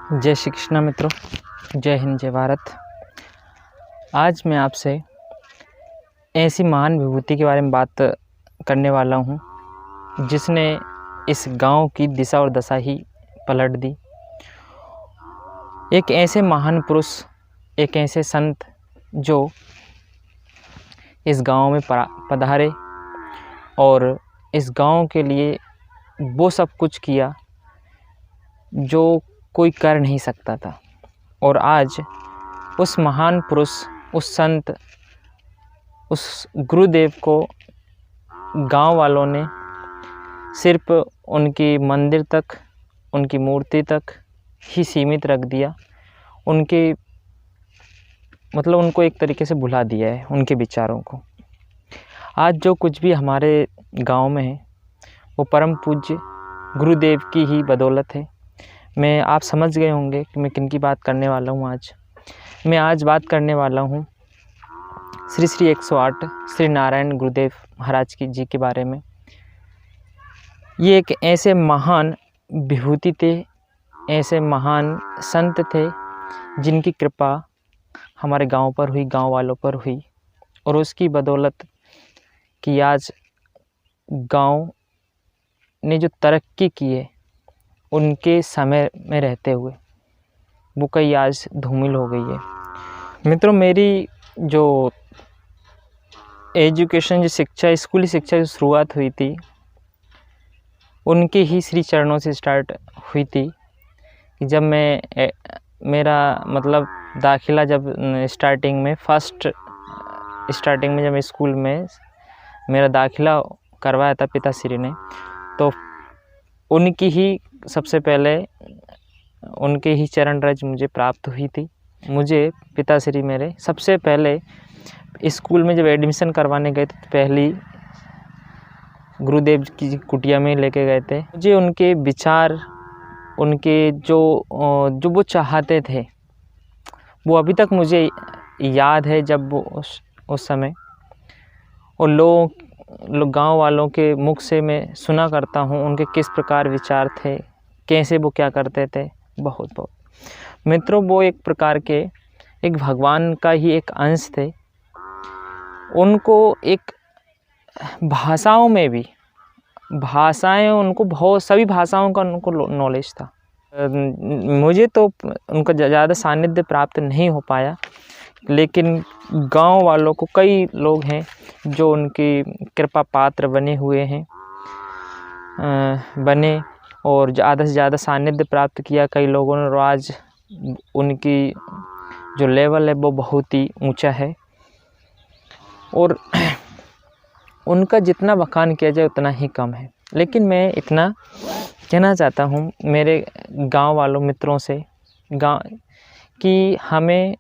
जय श्री कृष्ण मित्रों, जय हिंद, जय भारत। आज मैं आपसे ऐसी महान विभूति के बारे में बात करने वाला हूँ जिसने इस गांव की दिशा और दशा ही पलट दी। एक ऐसे महान पुरुष, एक ऐसे संत जो इस गांव में पधारे और इस गांव के लिए वो सब कुछ किया जो कोई कर नहीं सकता था। और आज उस महान पुरुष, उस संत, उस गुरुदेव को गांव वालों ने सिर्फ उनकी मंदिर तक, उनकी मूर्ति तक ही सीमित रख दिया। उनको एक तरीके से भुला दिया है, उनके विचारों को। आज जो कुछ भी हमारे गांव में है वो परम पूज्य गुरुदेव की ही बदौलत है। आप समझ गए होंगे कि मैं किन की बात करने वाला हूँ। आज बात करने वाला हूँ श्री 108 श्री नारायण गुरुदेव महाराज जी के बारे में। ये एक ऐसे महान विभूति थे, ऐसे महान संत थे जिनकी कृपा हमारे गांव पर हुई, गांव वालों पर हुई। और उसकी बदौलत कि आज गांव ने जो तरक्की की है उनके समय में रहते हुए वो कई आज धूमिल हो गई है। मित्रों, मेरी जो एजुकेशन, जो शिक्षा, स्कूली शिक्षा जो शुरुआत हुई थी उनके ही श्री चरणों से स्टार्ट हुई थी। कि जब मेरा दाखिला जब स्टार्टिंग में जब स्कूल में मेरा दाखिला करवाया था पिताश्री ने, तो उनकी ही सबसे पहले उनके ही चरण रज मुझे प्राप्त हुई थी। मुझे पिताश्री मेरे सबसे पहले स्कूल में जब एडमिशन करवाने गए थे तो पहली गुरुदेव की कुटिया में लेके गए थे। मुझे उनके विचार, उनके जो वो चाहते थे वो अभी तक मुझे याद है। जब वो उस समय और लोग गांव वालों के मुख से मैं सुना करता हूँ उनके किस प्रकार विचार थे, कैसे वो क्या करते थे। बहुत मित्रों, वो एक प्रकार के एक भगवान का ही एक अंश थे। उनको एक भाषाओं में भी सभी भाषाओं का उनको नॉलेज था। मुझे तो उनका ज़्यादा सानिध्य प्राप्त नहीं हो पाया, लेकिन गांव वालों को कई लोग हैं जो उनकी कृपा पात्र बने हुए हैं, और ज़्यादा से ज़्यादा सानिध्य प्राप्त किया कई लोगों ने। और आज उनकी जो लेवल है वो बहुत ही ऊंचा है और उनका जितना बखान किया जाए उतना ही कम है। लेकिन मैं इतना कहना चाहता हूँ मेरे गांव वालों मित्रों से कि हमें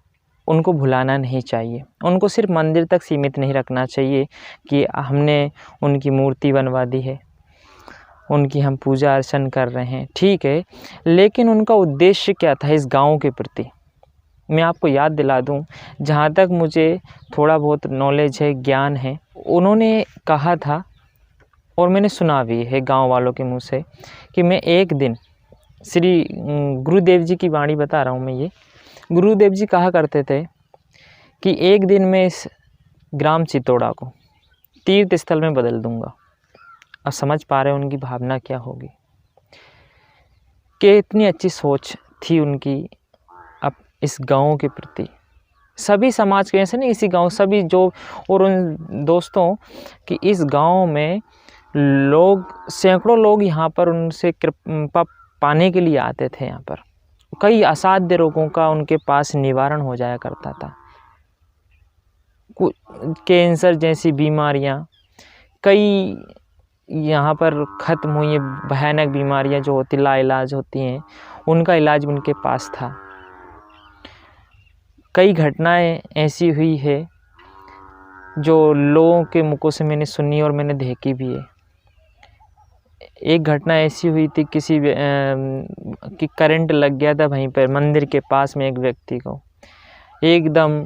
उनको भुलाना नहीं चाहिए। उनको सिर्फ मंदिर तक सीमित नहीं रखना चाहिए कि हमने उनकी मूर्ति बनवा दी है, उनकी हम पूजा अर्चन कर रहे हैं, ठीक है, लेकिन उनका उद्देश्य क्या था इस गांव के प्रति। मैं आपको याद दिला दूं, जहाँ तक मुझे थोड़ा बहुत नॉलेज है, ज्ञान है, उन्होंने कहा था और मैंने सुना भी है गांव वालों के मुंह से कि मैं एक दिन, श्री गुरुदेव जी की वाणी बता रहा हूँ मैं ये, गुरुदेव जी कहा करते थे कि एक दिन मैं इस ग्राम चितौड़ा को तीर्थ स्थल में बदल दूंगा। अब समझ पा रहे हैं उनकी भावना क्या होगी, कि इतनी अच्छी सोच थी उनकी अब इस गांव के प्रति। सभी समाज के, ऐसे नहीं इसी गांव, सभी जो, और उन दोस्तों कि इस गांव में लोग, सैकड़ों लोग यहाँ पर उनसे कृपा पाने के लिए आते थे। यहाँ पर कई असाध्य रोगों का उनके पास निवारण हो जाया करता था। कैंसर जैसी बीमारियाँ कई यहाँ पर ख़त्म हुई है। भयानक बीमारियाँ जो होती, लाइलाज होती हैं, उनका इलाज उनके पास था। कई घटनाएं ऐसी हुई है जो लोगों के मुखों से मैंने सुनी और मैंने देखी भी है। एक घटना ऐसी हुई थी कि करंट लग गया था वहीं पर मंदिर के पास में एक व्यक्ति को। एकदम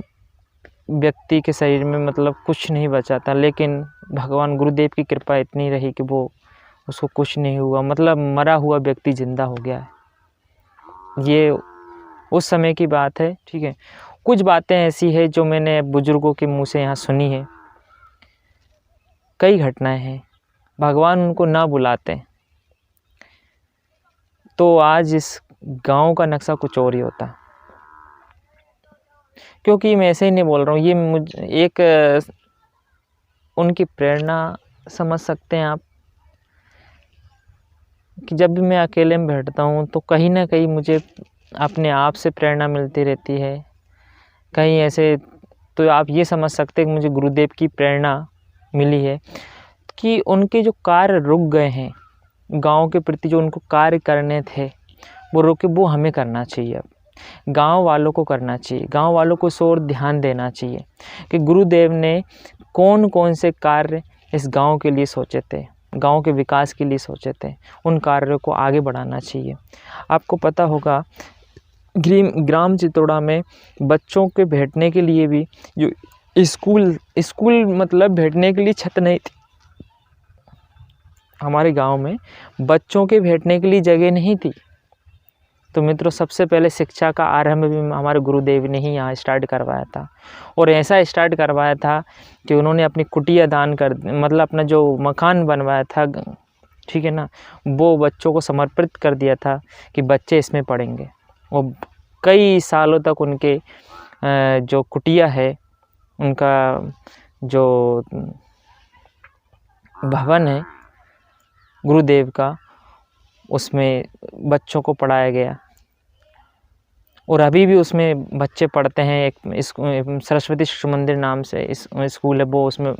व्यक्ति के शरीर में कुछ नहीं बचा था, लेकिन भगवान गुरुदेव की कृपा इतनी रही कि वो उसको कुछ नहीं हुआ। मरा हुआ व्यक्ति जिंदा हो गया है। ये उस समय की बात है, ठीक है। कुछ बातें ऐसी है जो मैंने बुजुर्गों के मुंह से यहाँ सुनी है। कई घटनाएं हैं, भगवान उनको ना बुलाते तो आज इस गांव का नक्शा कुछ और ही होता। क्योंकि मैं ऐसे ही नहीं बोल रहा हूँ, ये मुझे एक उनकी प्रेरणा समझ सकते हैं आप, कि जब भी मैं अकेले में बैठता हूँ तो कहीं ना कहीं मुझे अपने आप से प्रेरणा मिलती रहती है। कहीं ऐसे तो आप ये समझ सकते हैं कि मुझे गुरुदेव की प्रेरणा मिली है कि उनके जो कार्य रुक गए हैं, गांव के प्रति जो उनको कार्य करने थे वो रुके, वो हमें करना चाहिए। अब गांव वालों को करना चाहिए, गांव वालों को इस ओर ध्यान देना चाहिए कि गुरुदेव ने कौन कौन से कार्य इस गांव के लिए सोचे थे, गांव के विकास के लिए सोचे थे, उन कार्यों को आगे बढ़ाना चाहिए। आपको पता होगा ग्राम चितौड़ा में बच्चों के बैठने के लिए भी जो स्कूल मतलब बैठने के लिए छत नहीं थी। हमारे गांव में बच्चों के बैठने के लिए जगह नहीं थी। तो मित्रों, सबसे पहले शिक्षा का आरंभ भी हमारे गुरुदेव ने ही यहाँ स्टार्ट करवाया था, और ऐसा स्टार्ट करवाया था कि उन्होंने अपनी कुटिया दान कर, मतलब अपना जो मकान बनवाया था, ठीक है ना, वो बच्चों को समर्पित कर दिया था कि बच्चे इसमें पढ़ेंगे। और कई सालों तक उनके जो कुटिया है, उनका जो भवन है गुरुदेव का, उसमें बच्चों को पढ़ाया गया और अभी भी उसमें बच्चे पढ़ते हैं। एक सरस्वती शिशु मंदिर नाम से स्कूल है, वो उसमें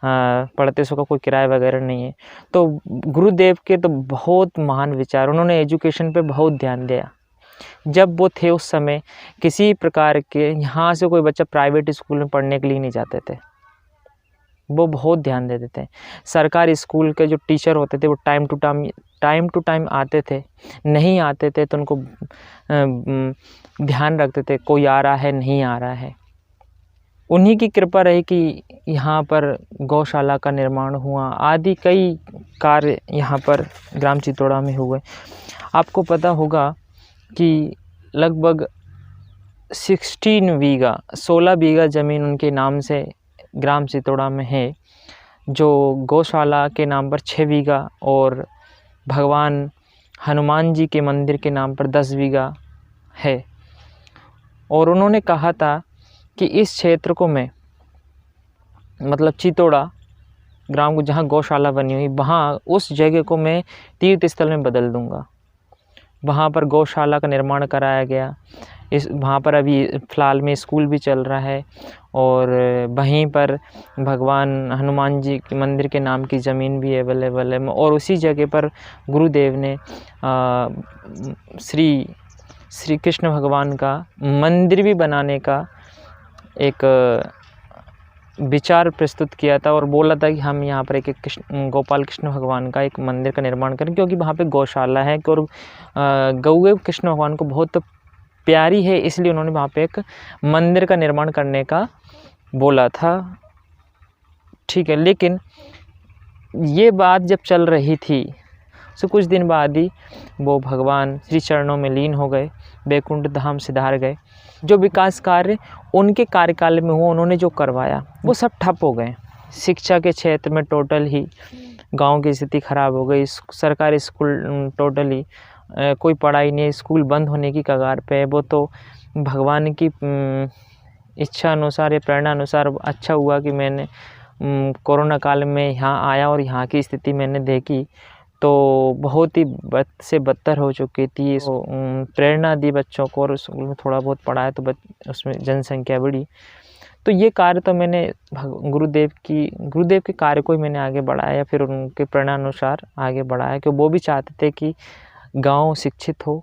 पढ़ते, उसका कोई किराया वगैरह नहीं है। तो गुरुदेव के तो बहुत महान विचार, उन्होंने एजुकेशन पे बहुत ध्यान दिया। जब वो थे उस समय किसी प्रकार के यहाँ से कोई बच्चा प्राइवेट स्कूल में पढ़ने के लिए नहीं जाते थे, वो बहुत ध्यान देते थे। सरकारी स्कूल के जो टीचर होते थे वो टाइम टू टाइम आते थे, नहीं आते थे तो उनको ध्यान रखते थे कोई आ रहा है नहीं आ रहा है। उन्हीं की कृपा रही कि यहाँ पर गौशाला का निर्माण हुआ, आदि कई कार्य यहाँ पर ग्राम चितौड़ा में हुए। आपको पता होगा कि लगभग 16 बीघा ज़मीन उनके नाम से ग्राम चितौड़ा में है, जो गौशाला के नाम पर 6 बीघा और भगवान हनुमान जी के मंदिर के नाम पर 10 बीघा है। और उन्होंने कहा था कि इस क्षेत्र को मैं, मतलब चितौड़ा ग्राम को जहाँ गौशाला बनी हुई, वहाँ उस जगह को मैं तीर्थ स्थल में बदल दूँगा। वहाँ पर गौशाला का निर्माण कराया गया। वहाँ पर अभी फ़िलहाल में स्कूल भी चल रहा है, और वहीं पर भगवान हनुमान जी के मंदिर के नाम की ज़मीन भी अवेलेबल है। और उसी जगह पर गुरुदेव ने श्री कृष्ण भगवान का मंदिर भी बनाने का एक विचार प्रस्तुत किया था, और बोला था कि हम यहाँ पर एक गोपाल कृष्ण भगवान का एक मंदिर का निर्माण करें, क्योंकि वहाँ पे गौशाला है और गौ कृष्ण भगवान को बहुत प्यारी है, इसलिए उन्होंने वहाँ पे एक मंदिर का निर्माण करने का बोला था, ठीक है। लेकिन ये बात जब चल रही थी तो कुछ दिन बाद ही वो भगवान श्री चरणों में लीन हो गए, बैकुंठ धाम सिधार गए। जो विकास कार्य उनके कार्यकाल में हुआ, उन्होंने जो करवाया वो सब ठप हो गए। शिक्षा के क्षेत्र में टोटल ही गांव की स्थिति खराब हो गई। सरकारी स्कूल टोटली कोई पढ़ाई नहीं, स्कूल बंद होने की कगार पे है। वो तो भगवान की इच्छा अनुसार या प्रेरणा अनुसार अच्छा हुआ कि मैंने कोरोना काल में यहाँ आया और यहाँ की स्थिति मैंने देखी, तो बहुत ही बद से बदतर हो चुकी थी। तो प्रेरणा दी बच्चों को और स्कूल में थोड़ा बहुत पढ़ाया तो उसमें जनसंख्या बढ़ी। तो ये कार्य तो मैंने गुरुदेव के कार्य को ही मैंने आगे बढ़ाया, या फिर उनके प्रेरणा अनुसार आगे बढ़ाया, कि वो भी चाहते थे कि गांव शिक्षित हो,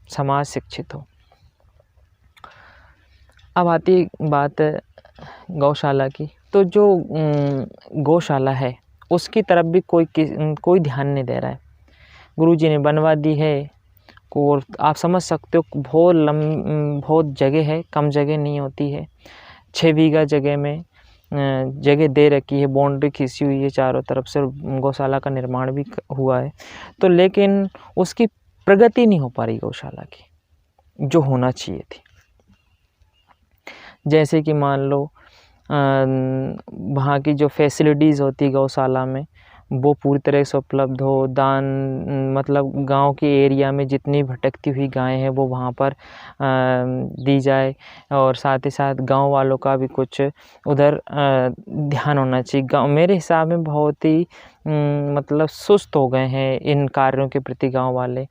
समाज शिक्षित हो। अब आती बात गौशाला की। तो जो गौशाला है उसकी तरफ भी कोई ध्यान नहीं दे रहा है। गुरुजी ने बनवा दी है, और आप समझ सकते हो बहुत जगह है, कम जगह नहीं होती है। 6 बीघा जगह में जगह दे रखी है, बाउंड्री खींची हुई है चारों तरफ से, गौशाला का निर्माण भी हुआ है। तो लेकिन उसकी प्रगति नहीं हो पा रही गौशाला की। जो होना चाहिए थी। जैसे कि मान लो वहाँ की जो फैसिलिटीज़ होती है गौशाला में, वो पूरी तरह से उपलब्ध हो। दान मतलब गांव के एरिया में जितनी भटकती हुई गायें हैं वो वहाँ पर दी जाए, और साथ ही साथ गांव वालों का भी कुछ उधर ध्यान होना चाहिए। गाँव मेरे हिसाब में बहुत ही मतलब सुस्त हो गए हैं इन कार्यों के प्रति गांव वाले।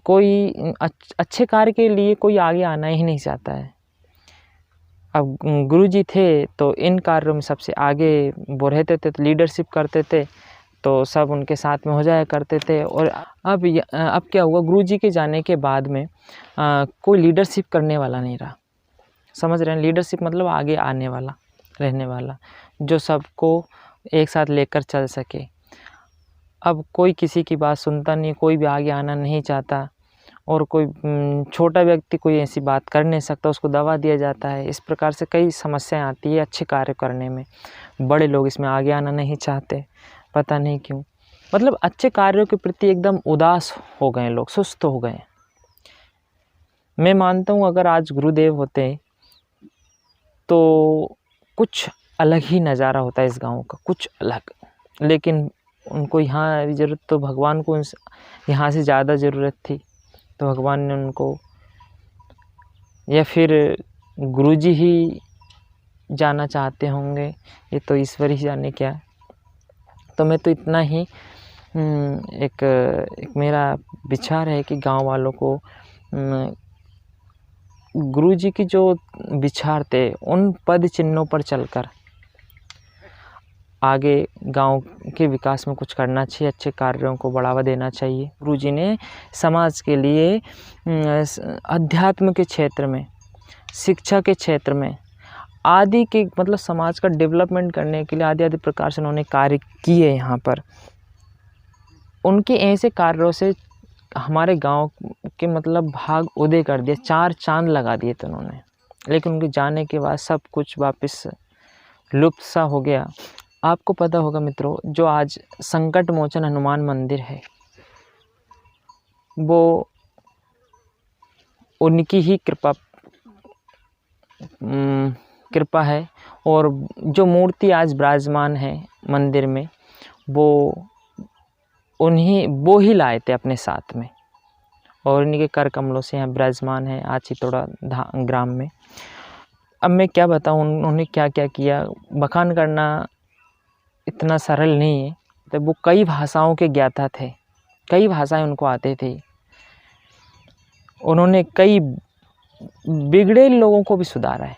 कोई अच्छे कार्य के लिए कोई आगे आना ही नहीं चाहता है। अब गुरुजी थे तो इन कार्यों में सबसे आगे वो रहते थे, तो लीडरशिप करते थे, तो सब उनके साथ में हो जाया करते थे। और अब क्या हुआ, गुरुजी के जाने के बाद में कोई लीडरशिप करने वाला नहीं रहा। समझ रहे हैं, लीडरशिप मतलब आगे आने वाला, रहने वाला, जो सबको एक साथ लेकर चल सके। अब कोई किसी की बात सुनता नहीं, कोई भी आगे आना नहीं चाहता, और कोई छोटा व्यक्ति कोई ऐसी बात कर नहीं सकता, उसको दबा दिया जाता है। इस प्रकार से कई समस्याएं आती है अच्छे कार्य करने में। बड़े लोग इसमें आगे आना नहीं चाहते, पता नहीं क्यों। मतलब अच्छे कार्यों के प्रति एकदम उदास हो गए लोग, सुस्त हो गए। मैं मानता हूँ अगर आज गुरुदेव होते तो कुछ अलग ही नज़ारा होता है इस गाँव का, कुछ अलग। लेकिन उनको यहाँ ज़रूरत, तो भगवान को यहाँ से ज़्यादा ज़रूरत थी, तो भगवान ने उनको, या फिर गुरुजी ही जाना चाहते होंगे, ये तो ईश्वर ही जाने क्या। तो मैं तो इतना ही एक मेरा विचार है कि गांव वालों को गुरुजी की जो विचार थे उन पद चिन्हों पर चलकर आगे गांव के विकास में कुछ करना चाहिए, अच्छे कार्यों को बढ़ावा देना चाहिए। गुरुजी ने समाज के लिए अध्यात्म के क्षेत्र में, शिक्षा के क्षेत्र में आदि के मतलब समाज का डेवलपमेंट करने के लिए आदि प्रकार से उन्होंने कार्य किए। यहाँ पर उनके ऐसे कार्यों से हमारे गांव के मतलब भाग उदय कर दिए, चार चांद लगा दिए थे उन्होंने। लेकिन उनके जाने के बाद सब कुछ वापस लुप्त सा हो गया। आपको पता होगा मित्रों, जो आज संकट मोचन हनुमान मंदिर है वो उनकी ही कृपा है, और जो मूर्ति आज विराजमान है मंदिर में वो ही लाए थे अपने साथ में, और इन्हीं के कर कमलों से यहाँ विराजमान है आज चितौड़ा ग्राम में। अब मैं क्या बताऊँ उन्होंने क्या क्या किया। बखान करना इतना सरल नहीं है, तो वो कई भाषाओं के ज्ञाता थे, कई भाषाएं उनको आते थे। उन्होंने कई बिगड़े लोगों को भी सुधारा है।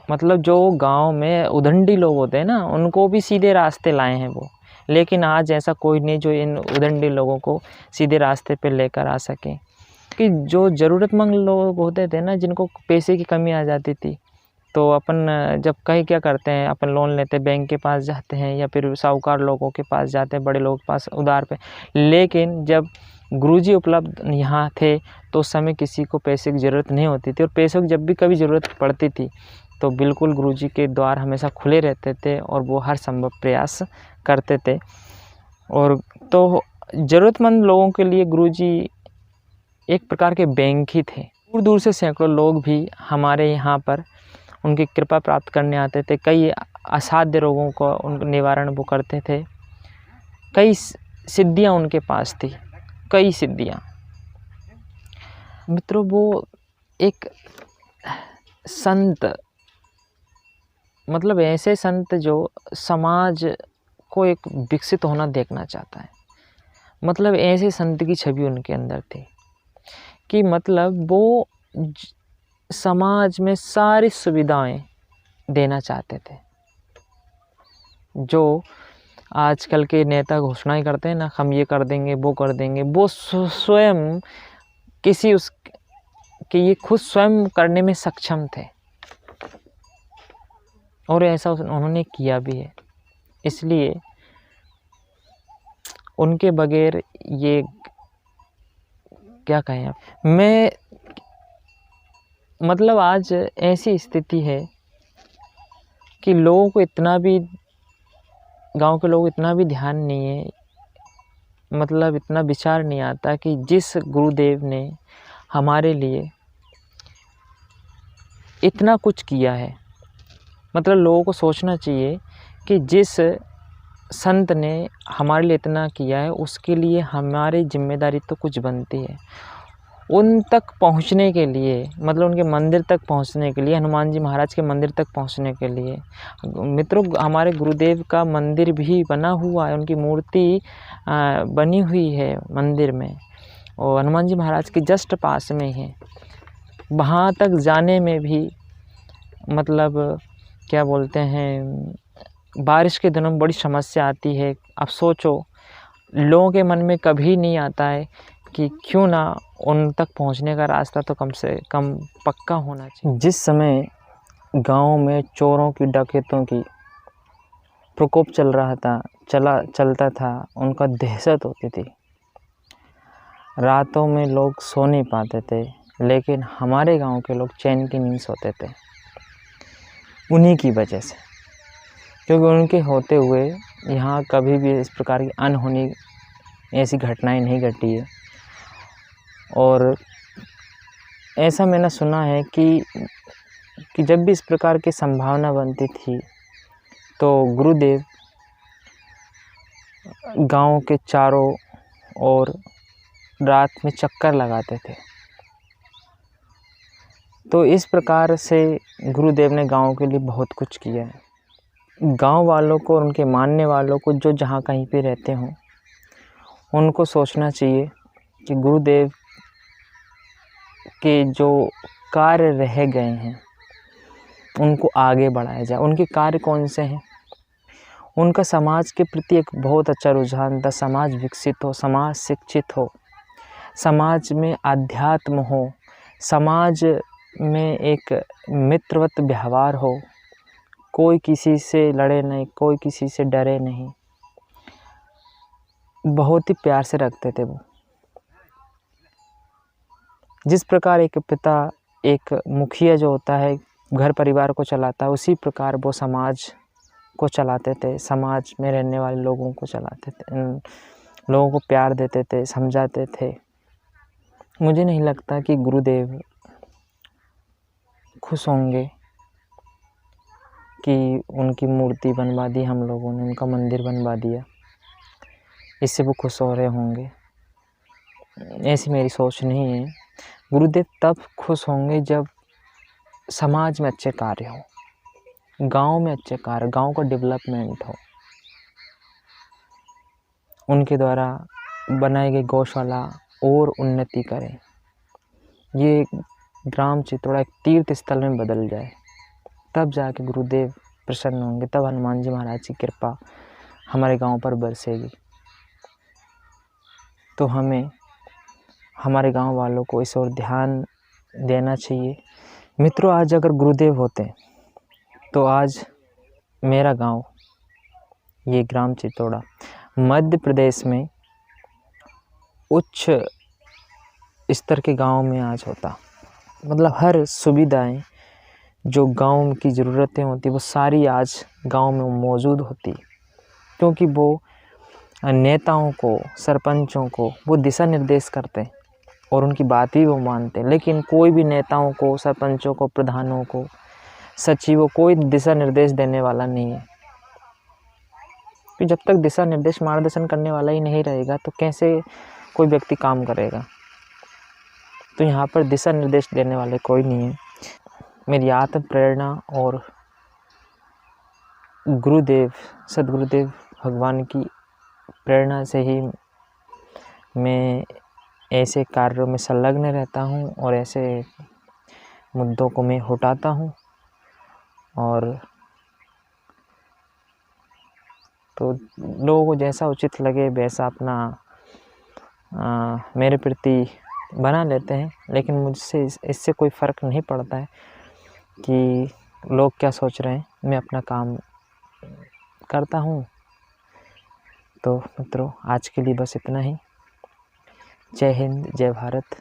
मतलब जो गांव में उदंडी लोग होते हैं ना, उनको भी सीधे रास्ते लाए हैं वो। लेकिन आज ऐसा कोई नहीं जो इन उदंडी लोगों को सीधे रास्ते पे लेकर आ सके। कि जो ज़रूरतमंद लोग होते थे ना, जिनको पैसे की कमी आ जाती थी, तो अपन जब कहीं क्या करते हैं, अपन लोन लेते, बैंक के पास जाते हैं या फिर साहूकार लोगों के पास जाते हैं, बड़े लोगों के पास उधार पे। लेकिन जब गुरुजी उपलब्ध यहाँ थे तो उस समय किसी को पैसे की ज़रूरत नहीं होती थी, और पैसों की जब भी कभी ज़रूरत पड़ती थी तो बिल्कुल गुरुजी के द्वार हमेशा खुले रहते थे, और वो हर संभव प्रयास करते थे। और तो ज़रूरतमंद लोगों के लिए गुरुजी एक प्रकार के बैंक ही थे। दूर दूर से सैकड़ों लोग भी हमारे यहाँ पर उनकी कृपा प्राप्त करने आते थे। कई असाध्य रोगों का उनका निवारण वो करते थे। कई सिद्धियाँ उनके पास थी, कई सिद्धियाँ। मित्रों, वो एक संत, मतलब ऐसे संत जो समाज को एक विकसित होना देखना चाहता है। मतलब ऐसे संत की छवि उनके अंदर थी कि मतलब वो समाज में सारी सुविधाएं देना चाहते थे। जो आजकल के नेता घोषणाएं करते हैं ना, हम ये कर देंगे, वो कर देंगे, वो स्वयं किसी कि ये खुद स्वयं करने में सक्षम थे, और ऐसा उन्होंने किया भी है। इसलिए उनके बगैर ये क्या कहें आप, मैं मतलब आज ऐसी स्थिति है कि लोगों को इतना भी, गांव के लोगों को इतना भी ध्यान नहीं है मतलब इतना विचार नहीं आता कि जिस गुरुदेव ने हमारे लिए इतना कुछ किया है, मतलब लोगों को सोचना चाहिए कि जिस संत ने हमारे लिए इतना किया है उसके लिए हमारी जिम्मेदारी तो कुछ बनती है। उन तक पहुंचने के लिए, मतलब उनके मंदिर तक पहुंचने के लिए, हनुमान जी महाराज के मंदिर तक पहुंचने के लिए, मित्रों हमारे गुरुदेव का मंदिर भी बना हुआ है, उनकी मूर्ति बनी हुई है मंदिर में, और हनुमान जी महाराज के जस्ट पास में है। वहाँ तक जाने में भी मतलब क्या बोलते हैं, बारिश के दिनों में बड़ी समस्या आती है। अब सोचो, लोगों के मन में कभी नहीं आता है कि क्यों ना उन तक पहुंचने का रास्ता तो कम से कम पक्का होना चाहिए। जिस समय गांव में चोरों की, डकैतों की प्रकोप चलता था, उनका दहशत होती थी, रातों में लोग सो नहीं पाते थे, लेकिन हमारे गांव के लोग चैन की नींद सोते थे उन्हीं की वजह से, क्योंकि उनके होते हुए यहाँ कभी भी इस प्रकार की अनहोनी ऐसी घटनाएं नहीं घटी है। और ऐसा मैंने सुना है कि जब भी इस प्रकार की संभावना बनती थी तो गुरुदेव गांव के चारों ओर रात में चक्कर लगाते थे। तो इस प्रकार से गुरुदेव ने गांव के लिए बहुत कुछ किया है। गांव वालों को और उनके मानने वालों को, जो जहाँ कहीं पे रहते हों, उनको सोचना चाहिए कि गुरुदेव के जो कार्य रह गए हैं उनको आगे बढ़ाया जाए। उनके कार्य कौन से हैं? उनका समाज के प्रति एक बहुत अच्छा रुझान था। समाज विकसित हो, समाज शिक्षित हो, समाज में अध्यात्म हो, समाज में एक मित्रवत व्यवहार हो, कोई किसी से लड़े नहीं, कोई किसी से डरे नहीं, बहुत ही प्यार से रखते थे वो। जिस प्रकार एक पिता, एक मुखिया जो होता है घर परिवार को चलाता है, उसी प्रकार वो समाज को चलाते थे, समाज में रहने वाले लोगों को चलाते थे, लोगों को प्यार देते थे, समझाते थे। मुझे नहीं लगता कि गुरुदेव खुश होंगे कि उनकी मूर्ति बनवा दी हम लोगों ने, उनका मंदिर बनवा दिया, इससे वो खुश हो रहे होंगे। ऐसी मेरी सोच नहीं है। गुरुदेव तब खुश होंगे जब समाज में अच्छे कार्य हो, गांव में अच्छे कार्य, गांव का डेवलपमेंट हो, उनके द्वारा बनाई गई गौशाला और उन्नति करें, ये ग्राम चितौड़ा एक तीर्थ स्थल में बदल जाए, तब जाके गुरुदेव प्रसन्न होंगे, तब हनुमान जी महाराज की कृपा हमारे गांव पर बरसेगी। तो हमें हमारे गांव वालों को इस ओर ध्यान देना चाहिए। मित्रों, आज अगर गुरुदेव होते तो आज मेरा गांव, ये ग्राम चितौड़ा, मध्य प्रदेश में उच्च स्तर के गांव में आज होता। मतलब हर सुविधाएं जो गांव की ज़रूरतें होती वो सारी आज गांव में मौजूद होती, क्योंकि वो नेताओं को, सरपंचों को वो दिशा निर्देश करते हैं और उनकी बात भी वो मानते हैं। लेकिन कोई भी नेताओं को, सरपंचों को, प्रधानों को, सचिवों, कोई दिशा निर्देश देने वाला नहीं है। तो जब तक दिशा निर्देश, मार्गदर्शन करने वाला ही नहीं रहेगा तो कैसे कोई व्यक्ति काम करेगा? तो यहाँ पर दिशा निर्देश देने वाले कोई नहीं है। मेरी आत्म प्रेरणा और गुरुदेव, सदगुरुदेव भगवान की प्रेरणा से ही मैं ऐसे कार्यों में संलग्न रहता हूँ और ऐसे मुद्दों को मैं उठाता हूँ। और तो लोगों को जैसा उचित लगे वैसा अपना मेरे प्रति बना लेते हैं, लेकिन मुझसे इससे कोई फ़र्क नहीं पड़ता है कि लोग क्या सोच रहे हैं। मैं अपना काम करता हूँ। तो मित्रों, आज के लिए बस इतना ही। जय हिंद, जय भारत।